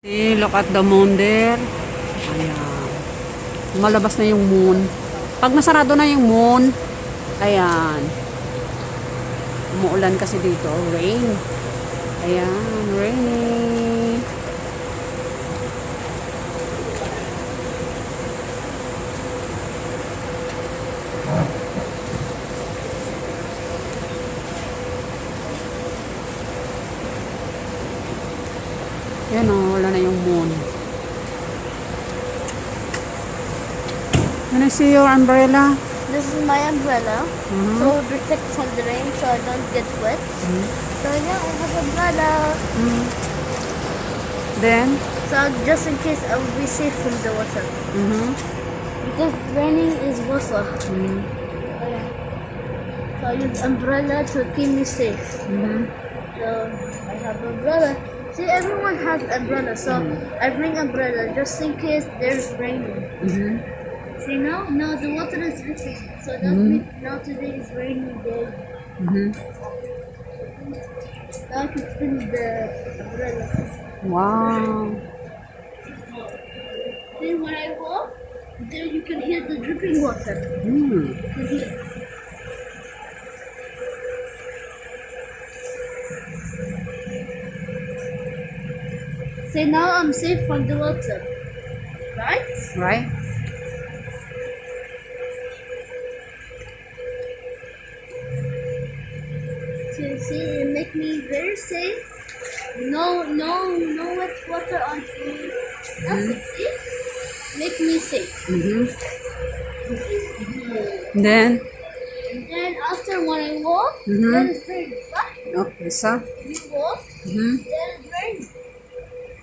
See, look at the moon there. Ayan. Malabas na yung moon. Pag nasarado na yung moon, ayan. Umuulan kasi dito. Rain. Ayan, rainy. Yan o, wala na yung moon. Can I see your umbrella? This is my umbrella, so it protects from the rain, so I don't get wet. So yeah, I have umbrella. Then? So just in case I will be safe from the water. Because raining is water. So I use umbrella to keep me safe. So I have umbrella. See, everyone has umbrella, so I bring umbrella just in case there's raining. See now the water is dripping, so that means now today is rainy day. Now I can spin the umbrella. Wow. See, when I walk, there you can hear the dripping water. You can hear. See, now I'm safe from the water, right? Right? So you see, it make me very safe. No wet water on me. Nothing. See, make me safe. Then? And then after when I walk, then it's raining. Right? Okay, so? You walk, then it's raining.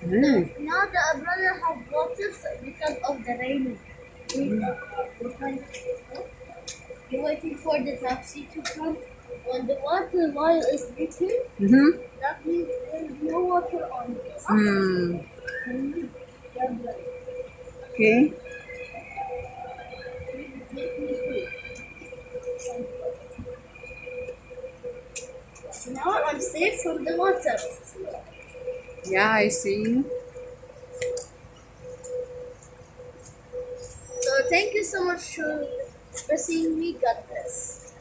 Now the umbrella has water because of the rain. You're waiting for the taxi to come. When the water while is dripping, that means there is no water on it. Okay. Now I'm safe from the water. Yeah, I see. So thank you so much for seeing me. God bless.